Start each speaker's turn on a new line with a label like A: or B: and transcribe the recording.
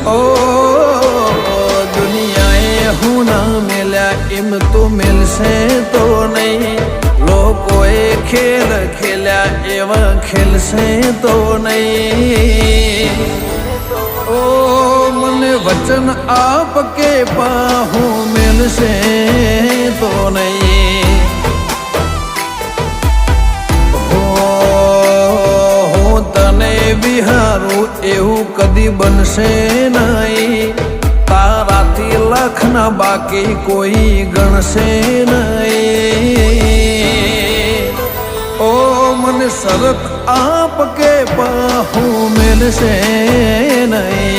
A: ઓ દુનિયાએ હું ના મેલ્યા એમ તો મેલશે તો નહીં લોકોએ ખેલ ખેલ્યા એવા ખેલશે તો નહીં ઓ મને વચન આપ કે પાહું મેલશે તો નહીં વિહારું એવું કદી બનશે નહીં તારાથી લાખના બાકી કોઈ ગણશે નહીં ઓ મને શરત આપ કે પાહું મેલશે નહીં